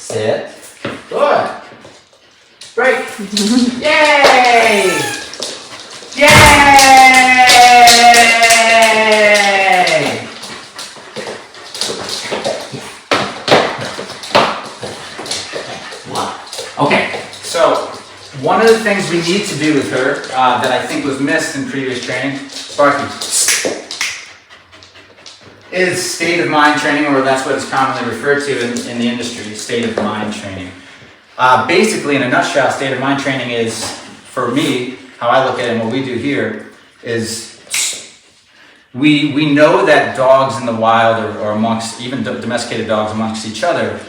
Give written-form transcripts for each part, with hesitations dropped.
Sit. Good. Break. Yay! Yay! Okay, so one of the things we need to do with her that I think was missed in previous training, Sparky, is state of mind training, or that's what it's commonly referred to in the industry, state of mind training. Basically, in a nutshell, state of mind training is, for me, how I look at it and what we do here is we know that dogs in the wild or amongst even domesticated dogs amongst each other,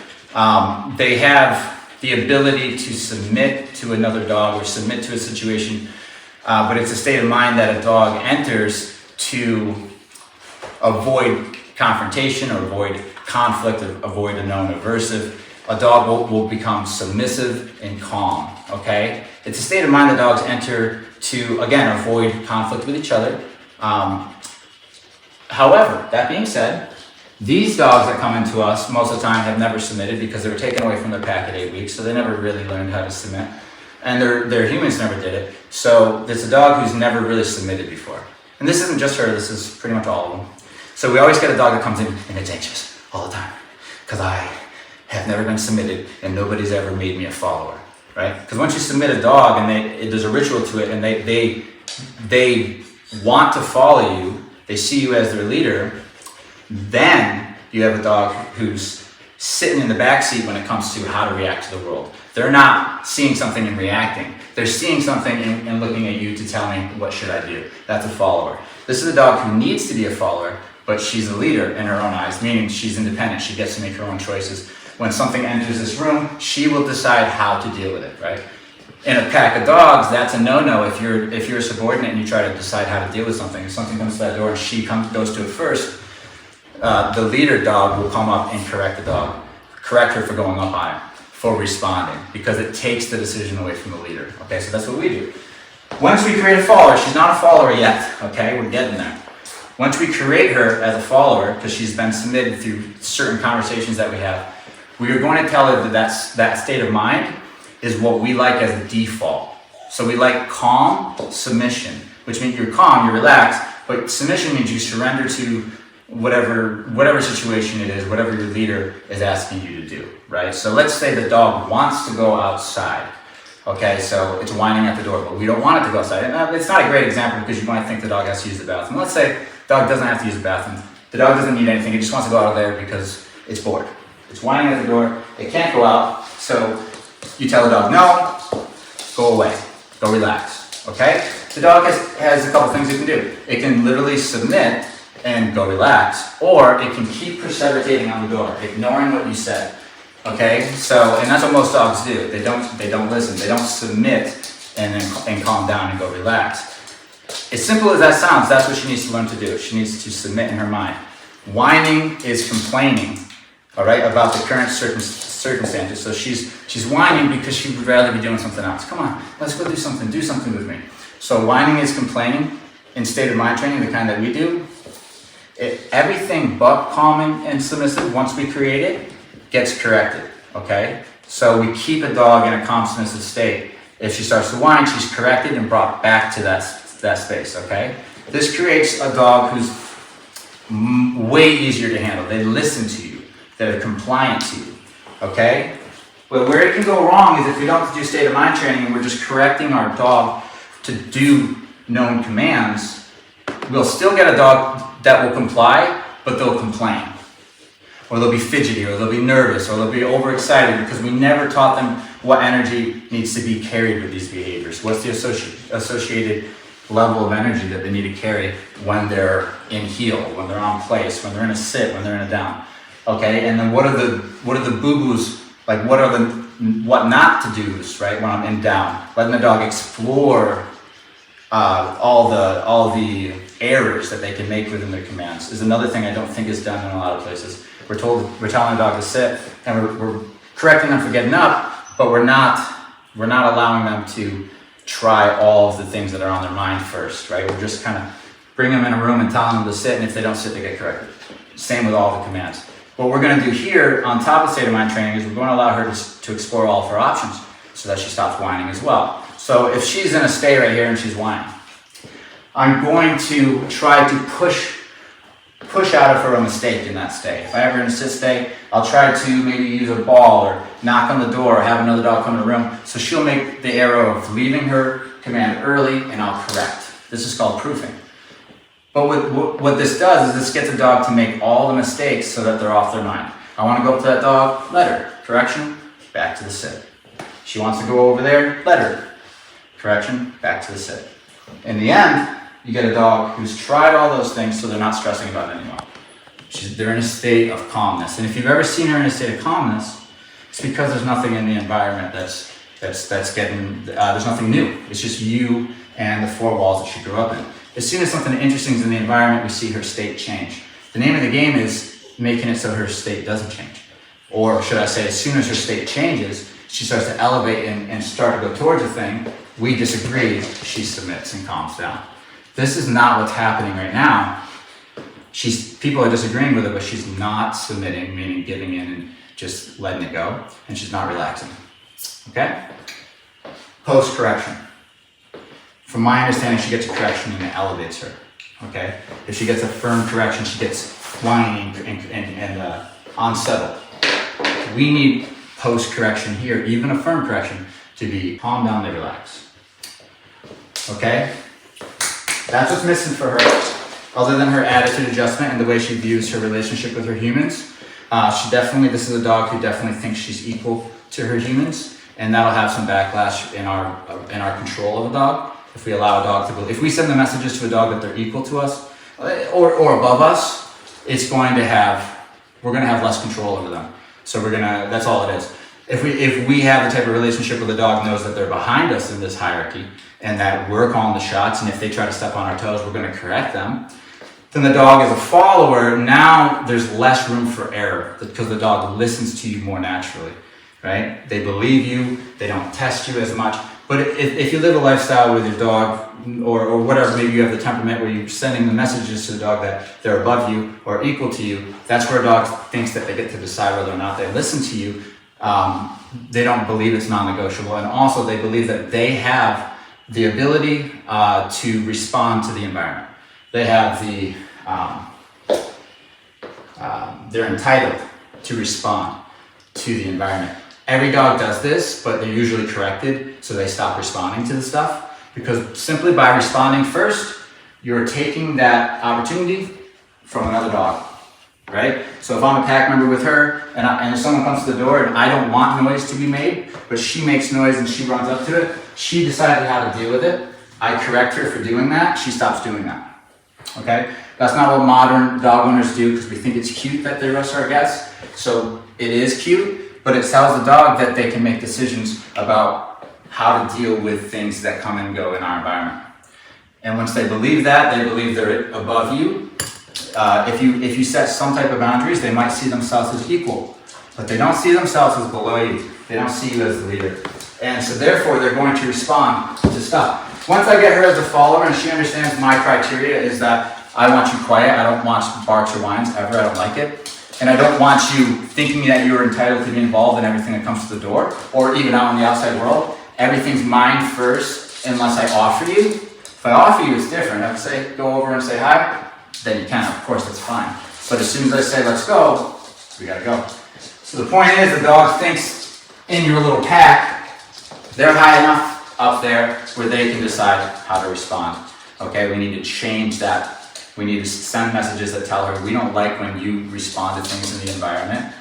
they have the ability to submit to another dog or submit to a situation, but it's a state of mind that a dog enters to avoid confrontation or avoid conflict or avoid a known aversive. A dog will become submissive and calm, okay? It's a state of mind that dogs enter to, again, avoid conflict with each other. However, that being said, these dogs that come into us most of the time have never submitted because they were taken away from their pack at 8 weeks, so they never really learned how to submit. And their humans never did it. So it's a dog who's never really submitted before. And this isn't just her, this is pretty much all of them. So we always get a dog that comes in and it's anxious all the time because I have never been submitted and nobody's ever made me a follower, right? Because once you submit a dog and there's a ritual to it and they want to follow you, they see you as their leader, then you have a dog who's sitting in the back seat when it comes to how to react to the world. They're not seeing something and reacting. They're seeing something and looking at you to tell me what should I do. That's a follower. This is a dog who needs to be a follower, but she's a leader in her own eyes, meaning she's independent. She gets to make her own choices. When something enters this room, she will decide how to deal with it, right? In a pack of dogs, that's a no-no if you're a subordinate and you try to decide how to deal with something. If something comes to that door and she goes to it first, the leader dog will come up and correct the dog, correct her for going up on it, for responding, because it takes the decision away from the leader. Okay, so that's what we do. Once we create a follower, she's not a follower yet, okay, we're getting there. Once we create her as a follower, because she's been submitted through certain conversations that we have, we are going to tell her that that state of mind is what we like as a default. So we like calm submission, which means you're calm, you're relaxed, but submission means you surrender to whatever situation it is, whatever your leader is asking you to do, right? So let's say the dog wants to go outside. Okay, so it's whining at the door, but we don't want it to go outside. And it's not a great example because you might think the dog has to use the bathroom. Let's say the dog doesn't have to use the bathroom. The dog doesn't need anything. It just wants to go out of there because it's bored. It's whining at the door. It can't go out. So you tell the dog, no, go away. Go relax. Okay? The dog has a couple things it can do. It can literally submit and go relax, or it can keep precipitating on the door, ignoring what you said. Okay, so, and that's what most dogs do. They don't listen. They don't submit and calm down and go relax. As simple as that sounds, that's what she needs to learn to do. She needs to submit in her mind. Whining is complaining, all right, about the current circumstances. So she's whining because she would rather be doing something else. Come on, let's go do something with me. So whining is complaining in state of mind training, the kind that we do. Everything but calming and submissive, once we create it, gets corrected, okay? So we keep a dog in a calm, submissive state. If she starts to whine, she's corrected and brought back to that space, okay? This creates a dog who's way easier to handle. They listen to you. They're compliant to you, okay? But where it can go wrong is if we don't do state of mind training and we're just correcting our dog to do known commands, we'll still get a dog that will comply, but they'll complain. Or they'll be fidgety, or they'll be nervous, or they'll be overexcited because we never taught them what energy needs to be carried with these behaviors. What's the associated level of energy that they need to carry when they're in heel, when they're on place, when they're in a sit, when they're in a down. Okay, and then what are the boo-boos, like what not to do's, right, when I'm in down. Letting the dog explore all the errors that they can make within their commands is another thing I don't think is done in a lot of places. We're telling the dog to sit, and we're correcting them for getting up, but we're not allowing them to try all of the things that are on their mind first, right? We're just kind of bring them in a room and telling them to sit, and if they don't sit, they get corrected. Same with all the commands. What we're going to do here on top of state of mind training is we're going to allow her to explore all of her options so that she stops whining as well. So if she's in a stay right here and she's whining, I'm going to try to push out of her a mistake in that stay. If I have her in a sit stay, I'll try to maybe use a ball or knock on the door or have another dog come in the room. So she'll make the arrow of leaving her command early and I'll correct. This is called proofing. But what this does is this gets a dog to make all the mistakes so that they're off their mind. I want to go up to that dog, let her. Correction, back to the sit. She wants to go over there, let her. Correction, back to the sit. In the end, you get a dog who's tried all those things so they're not stressing about it anymore. They're in a state of calmness. And if you've ever seen her in a state of calmness, it's because there's nothing in the environment there's nothing new. It's just you and the four walls that she grew up in. As soon as something interesting is in the environment, we see her state change. The name of the game is making it so her state doesn't change. Or should I say, as soon as her state changes, she starts to elevate and start to go towards a thing, we disagree, she submits and calms down. This is not what's happening right now. People are disagreeing with her, but she's not submitting, meaning giving in and just letting it go, and she's not relaxing. Okay? Post-correction. From my understanding, she gets a correction and it elevates her. Okay? If she gets a firm correction, she gets whining and unsettled. We need post-correction here, even a firm correction, to be calm down and relax. Okay? That's what's missing for her. Other than her attitude adjustment and the way she views her relationship with her humans, this is a dog who definitely thinks she's equal to her humans, and that'll have some backlash in our control of a dog. If we allow a dog to believe, if we send the messages to a dog that they're equal to us or above us, we're going to have less control over them. So that's all it is. If we have the type of relationship where the dog knows that they're behind us in this hierarchy and that we're calling the shots, and if they try to step on our toes, we're going to correct them, then the dog is a follower. Now there's less room for error because the dog listens to you more naturally, right? They believe you, they don't test you as much. But if you live a lifestyle with your dog or whatever, maybe you have the temperament where you're sending the messages to the dog that they're above you or equal to you, that's where a dog thinks that they get to decide whether or not they listen to you. They don't believe it's non-negotiable, and also they believe that they have the ability to respond to the environment. They have they're entitled to respond to the environment. Every dog does this, but they're usually corrected, so they stop responding to the stuff, because simply by responding first, you're taking that opportunity from another dog. Right? So if I'm a pack member with her and if someone comes to the door and I don't want noise to be made, but she makes noise and she runs up to it, she decided how to deal with it. I correct her for doing that, she stops doing that. Okay? That's not what modern dog owners do because we think it's cute that they rush our guests. So it is cute, but it tells the dog that they can make decisions about how to deal with things that come and go in our environment. And once they believe that, they believe they're above you. If you set some type of boundaries, they might see themselves as equal, but they don't see themselves as below you. They don't see you as the leader. And so therefore, they're going to respond to stuff. Once I get her as a follower and she understands my criteria is that I want you quiet, I don't want barks or whines ever, I don't like it. And I don't want you thinking that you're entitled to be involved in everything that comes to the door, or even out in the outside world. Everything's mine first, unless I offer you. If I offer you, it's different. I would say, go over and say hi. Then you can, of course, that's fine. But as soon as I say, let's go, we gotta go. So the point is, the dog thinks in your little pack, they're high enough up there where they can decide how to respond. Okay, we need to change that. We need to send messages that tell her, we don't like when you respond to things in the environment.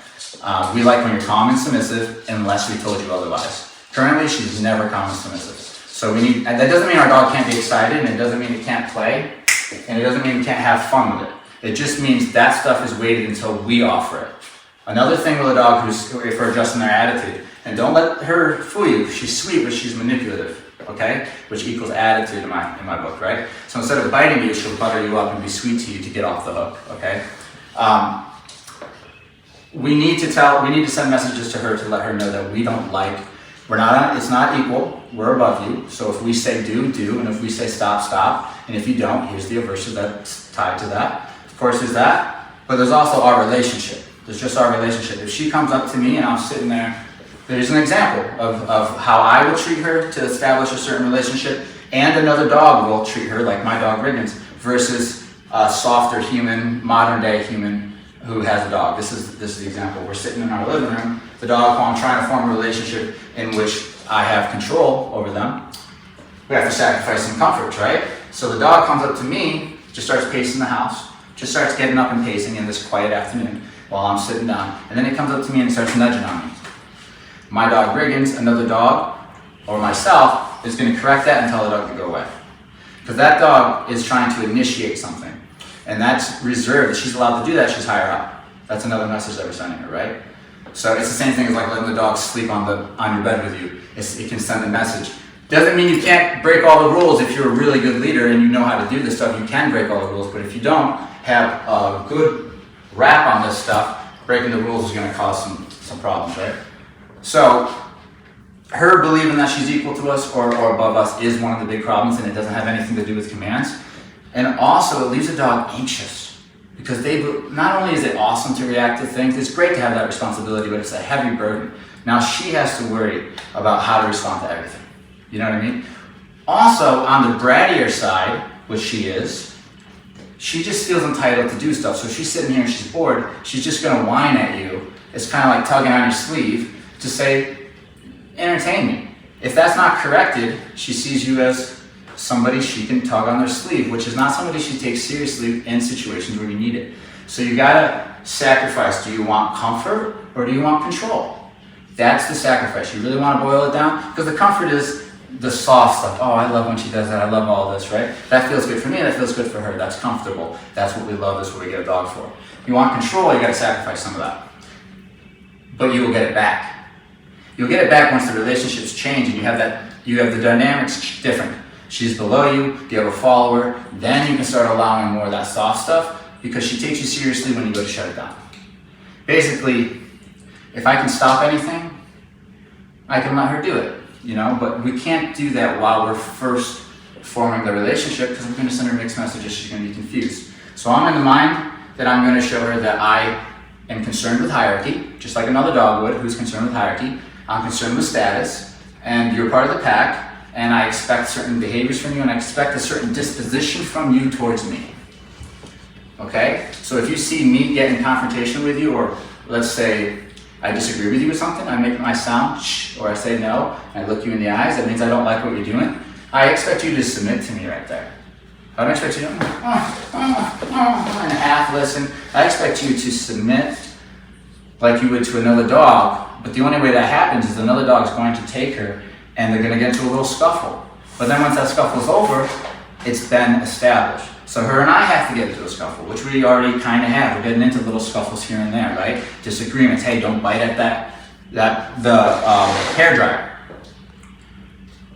We like when you're calm and submissive, unless we told you otherwise. Currently, she's never calm and submissive. So and that doesn't mean our dog can't be excited, and it doesn't mean it can't play. And it doesn't mean we can't have fun with it. It just means that stuff is waited until we offer it. Another thing with a dog if we're adjusting their attitude, and don't let her fool you, she's sweet, but she's manipulative, okay? Which equals attitude in my book, right? So instead of biting you, she'll butter you up and be sweet to you to get off the hook, okay? We need to send messages to her to let her know that we don't like, it's not equal, we're above you. So if we say do, and if we say stop, stop. And if you don't, here's the aversive that's tied to that. Of course, there's that, but there's also our relationship. There's just our relationship. If she comes up to me and I'm sitting there, there's an example of how I will treat her to establish a certain relationship, and another dog will treat her, like my dog Riggins, versus a softer human, modern day human who has a dog. This is the example. We're sitting in our living room. The dog, while I'm trying to form a relationship in which I have control over them, we have to sacrifice some comforts, right? So the dog comes up to me, just starts pacing the house, just starts getting up and pacing in this quiet afternoon while I'm sitting down, and then it comes up to me and starts nudging on me. My dog Riggins, another dog, or myself, is going to correct that and tell the dog to go away. Because that dog is trying to initiate something. And that's reserved. She's allowed to do that, she's higher up. That's another message that we're sending her, right? So it's the same thing as like letting the dog sleep on your bed with you. It can send a message. Doesn't mean you can't break all the rules. If you're a really good leader and you know how to do this stuff, you can break all the rules. But if you don't have a good rap on this stuff, breaking the rules is going to cause some problems, right? So her believing that she's equal to us or above us is one of the big problems, and it doesn't have anything to do with commands. And also, it leaves a dog anxious because not only is it awesome to react to things, it's great to have that responsibility, but it's a heavy burden. Now she has to worry about how to respond to everything. You know what I mean? Also, on the brattier side, which she is, she just feels entitled to do stuff. So if she's sitting here and she's bored, she's just going to whine at you. It's kind of like tugging on your sleeve to say, entertain me. If that's not corrected, she sees you as somebody she can tug on their sleeve, which is not somebody she takes seriously in situations where you need it. So you gotta sacrifice. Do you want comfort or do you want control? That's the sacrifice. You really want to boil it down? Because the comfort is the soft stuff. Oh, I love when she does that. I love all this, right? That feels good for me. That feels good for her. That's comfortable. That's what we love. That's what we get a dog for. If you want control, you gotta sacrifice some of that. But you will get it back. You'll get it back once the relationships change and you have the dynamics different. She's below you have a follower, then you can start allowing more of that soft stuff because she takes you seriously when you go to shut it down. Basically, if I can stop anything, I can let her do it, but we can't do that while we're first forming the relationship because we're going to send her mixed messages, she's going to be confused. So I'm in the mind that I'm going to show her that I am concerned with hierarchy, just like another dog would who's concerned with hierarchy. I'm concerned with status, and you're part of the pack, and I expect certain behaviors from you, and I expect a certain disposition from you towards me. Okay? So if you see me get in confrontation with you, or let's say I disagree with you with something, I make my sound shh, or I say no, and I look you in the eyes, that means I don't like what you're doing. I expect you to submit to me right there. I don't expect you to and half listen. I expect you to submit like you would to another dog, but the only way that happens is another dog is going to take her and they're going to get into a little scuffle. But then once that scuffle's over, it's been established. So her and I have to get into a scuffle, which we already kind of have. We're getting into little scuffles here and there, right? Disagreements. Hey, don't bite at the hair dryer.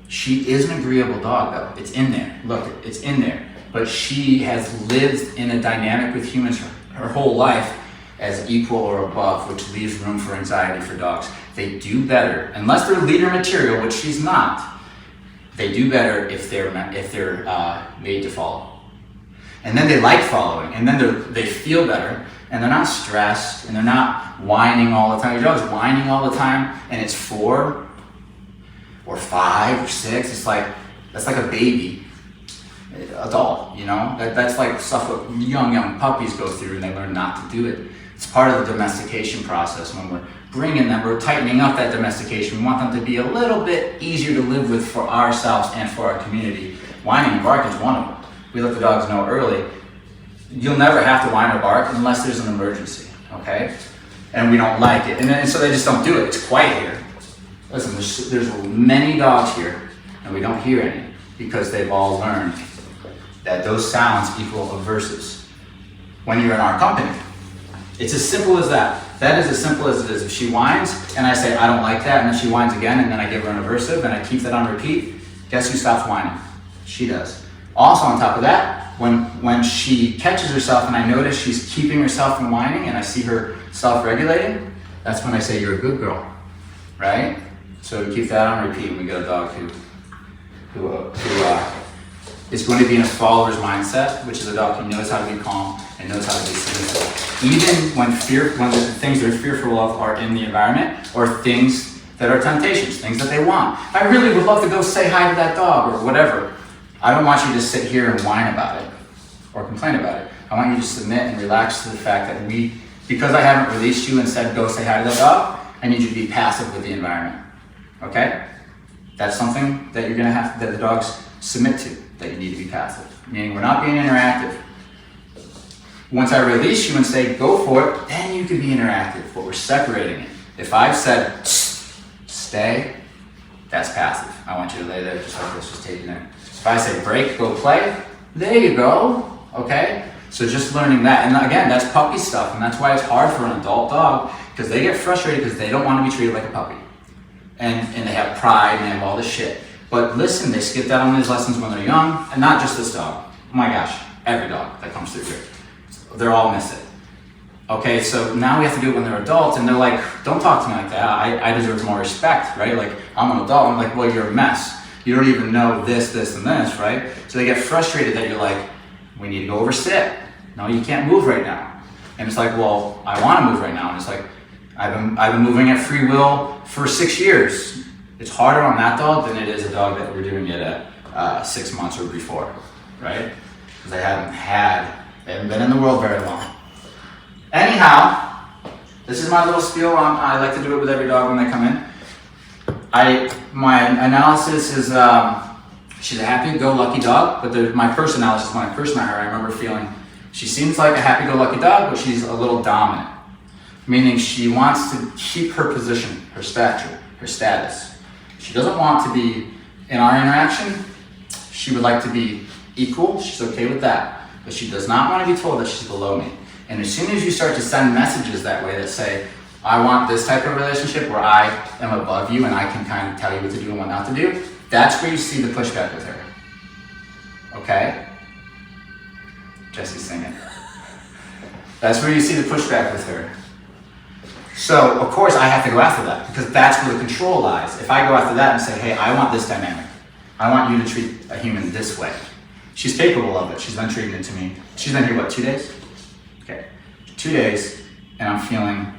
She is an agreeable dog, though. It's in there. Look, it's in there. But she has lived in a dynamic with humans her whole life as equal or above, which leaves room for anxiety for dogs. They do better, unless they're leader material, which she's not. They do better if they're made to follow, and then they like following, and then they feel better, and they're not stressed, and they're not whining all the time. Your dog's whining all the time, and it's 4 or 5 or 6. It's like that's like a baby, adult. That's like stuff that young puppies go through, and they learn not to do it. It's part of the domestication process. When we're bringing them, we're tightening up that domestication. We want them to be a little bit easier to live with for ourselves and for our community. Whining and bark is one of them. We let the dogs know early, you'll never have to whine or bark unless there's an emergency, okay? And we don't like it. And so they just don't do it. It's quiet here. Listen, there's many dogs here, and we don't hear any because they've all learned that those sounds equal aversives when you're in our company. It's as simple as that. That is as simple as it is. If she whines and I say, I don't like that, and then she whines again, and then I give her an aversive and I keep that on repeat, guess who stops whining? She does. Also on top of that, when she catches herself and I notice she's keeping herself from whining and I see her self-regulating, that's when I say, you're a good girl, right? So we keep that on repeat when we get a dog who is going to be in a follower's mindset, which is a dog who knows how to be calm and knows how to be submissive. Even when the things they're fearful of are in the environment, or things that are temptations, things that they want. I really would love to go say hi to that dog or whatever. I don't want you to sit here and whine about it or complain about it. I want you to submit and relax to the fact that because I haven't released you and said go say hi to that dog, I need you to be passive with the environment. Okay? That's something that that the dogs submit to, that you need to be passive. Meaning we're not being interactive. Once I release you and say go for it, then you can be interactive, but we're separating it. If I've said stay, that's passive. I want you to lay there just like this, just taking it. If I say break, go play, there you go, okay? So just learning that, and again, that's puppy stuff, and that's why it's hard for an adult dog, because they get frustrated because they don't want to be treated like a puppy. And they have pride and they have all this shit. But listen, they skip out on these lessons when they're young, and not just this dog. Oh my gosh, every dog that comes through here. They're all miss it. Okay, so now we have to do it when they're adults, and they're like, don't talk to me like that, I deserve more respect, right? Like, I'm an adult, I'm like, well, you're a mess. You don't even know this, this, and this, right? So they get frustrated that you're like, we need to go over sit. No, you can't move right now. And it's like, well, I want to move right now. And it's like, I've been moving at free will for 6 years. It's harder on that dog than it is a dog that we're doing it at 6 months or before, right? Because they haven't been in the world very long. Anyhow, this is my little spiel. I like to do it with every dog when they come in. My analysis is she's a happy-go-lucky dog, but my first analysis, when I first met her, I remember feeling she seems like a happy-go-lucky dog, but she's a little dominant, meaning she wants to keep her position, her stature, her status. She doesn't want to be, in our interaction, she would like to be equal, she's okay with that, but she does not want to be told that she's below me. And as soon as you start to send messages that way that say, I want this type of relationship where I am above you and I can kind of tell you what to do and what not to do, that's where you see the pushback with her. Okay? Jesse's singing. That's where you see the pushback with her. So, of course, I have to go after that because that's where the control lies. If I go after that and say, hey, I want this dynamic. I want you to treat a human this way. She's capable of it. She's been treating it to me. She's been here, what, 2 days? Okay. 2 days, and I'm feeling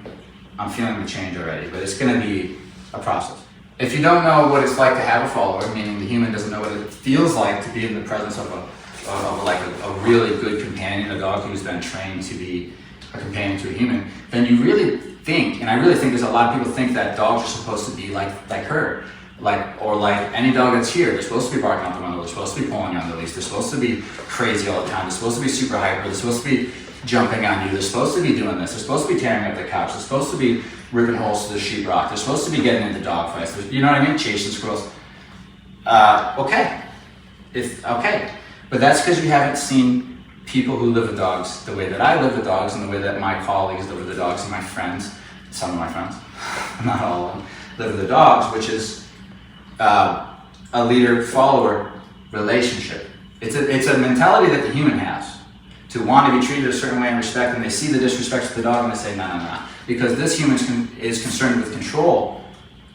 the change already, but it's going to be a process. If you don't know what it's like to have a follower, meaning the human doesn't know what it feels like to be in the presence of a really good companion, a dog who's been trained to be a companion to a human, then you really think, and I really think there's a lot of people think that dogs are supposed to be like her, or like any dog that's here. They're supposed to be barking out the window. They're supposed to be pulling on the leash. They're supposed to be crazy all the time. They're supposed to be super hyper. They're supposed to be jumping on you. They're supposed to be doing this. They're supposed to be tearing up the couch. They're supposed to be ripping holes to the sheetrock. They're supposed to be getting into dog fights. You know what I mean? Chasing squirrels. Okay. Okay. But that's because you haven't seen people who live with dogs the way that I live with dogs and the way that my colleagues live with the dogs and my friends, some of my friends, not all of them, live with the dogs, which is a leader-follower relationship. It's a mentality that the human has to want to be treated a certain way and respect, and they see the disrespect to the dog and they say, no. Because this human is concerned with control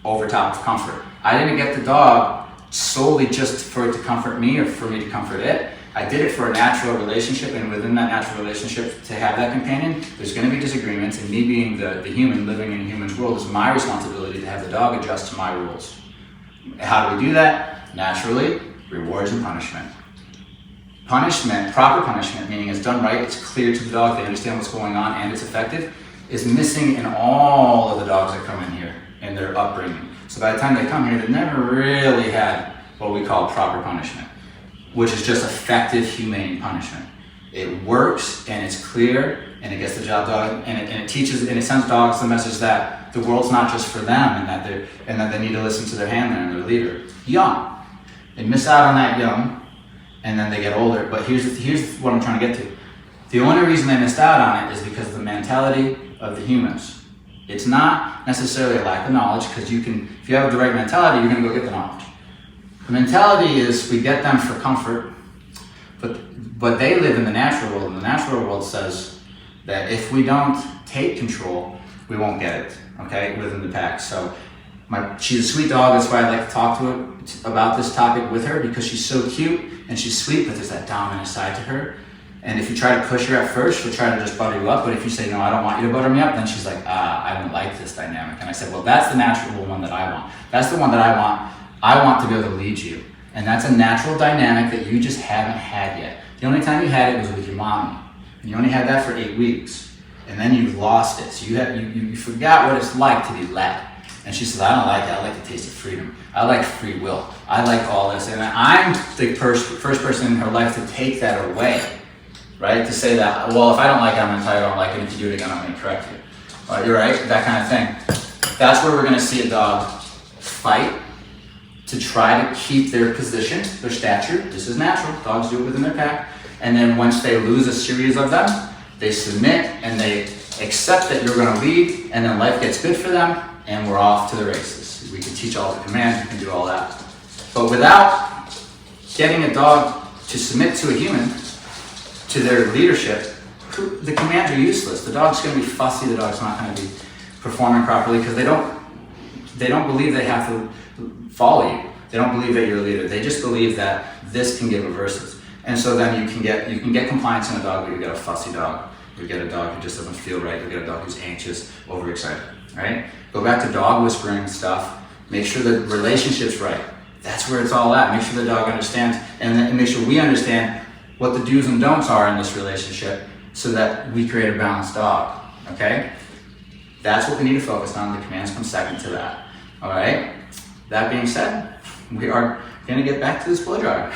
over top of comfort. I didn't get the dog solely just for it to comfort me or for me to comfort it. I did it for a natural relationship, and within that natural relationship, to have that companion, there's going to be disagreements, and me being the human living in a human's world, it's my responsibility to have the dog adjust to my rules. How do we do that? Naturally, rewards and punishment. Punishment, proper punishment, meaning it's done right, it's clear to the dog, they understand what's going on, and it's effective, is missing in all of the dogs that come in here in their upbringing. So by the time they come here, they've never really had what we call proper punishment, which is just effective, humane punishment. It works, and it's clear, and it gets the job done, and it teaches, and it sends dogs the message that the world's not just for them, and that they need to listen to their handler and their leader. Young. They miss out on that young, and then they get older. But here's what I'm trying to get to. The only reason they missed out on it is because of the mentality of the humans. It's not necessarily a lack of knowledge, because if you have the right mentality, you're going to go get the knowledge. The mentality is we get them for comfort, but they live in the natural world, and the natural world says that if we don't take control, we won't get it, okay, within the pack. So She's a sweet dog. That's why I like to talk to her about this topic with her, because she's so cute and she's sweet, but there's that dominant side to her. And if you try to push her at first, she'll try to just butter you up. But if you say, no, I don't want you to butter me up, then she's like, I don't like this dynamic. And I said, well, that's the natural one that I want. That's the one that I want. I want to be able to lead you. And that's a natural dynamic that you just haven't had yet. The only time you had it was with your mommy. And you only had that for 8 weeks. And then you lost it. So you forgot what it's like to be led. And she says, I don't like it. I like the taste of freedom. I like free will. I like all this. And I'm the first person in her life to take that away. Right? To say that, well, if I don't like it, I'm going to tell you I don't like it. If you do it again, I'm going to correct you. You're right? That kind of thing. That's where we're going to see a dog fight to try to keep their position, their stature. This is natural. Dogs do it within their pack. And then once they lose a series of them, they submit and they accept that you're going to lead, and then life gets good for them, and we're off to the races. We can teach all the commands, we can do all that. But without getting a dog to submit to a human, to their leadership, the commands are useless. The dog's going to be fussy. The dog's not going to be performing properly because they don't believe they have to follow you. They don't believe that you're a leader. They just believe that this can give aversives. And so then you can get compliance in a dog, but you get a fussy dog. You get a dog who just doesn't feel right. You get a dog who's anxious, overexcited. Right? Go back to dog whispering stuff. Make sure the relationship's right. That's where it's all at. Make sure the dog understands, and make sure we understand what the do's and don'ts are in this relationship so that we create a balanced dog, okay? That's what we need to focus on. The commands come second to that, all right? That being said, we are gonna get back to this blow dryer.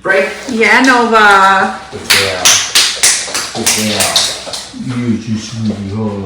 Break. Yeah, Nova. Good girl. Good girl. You just really hard.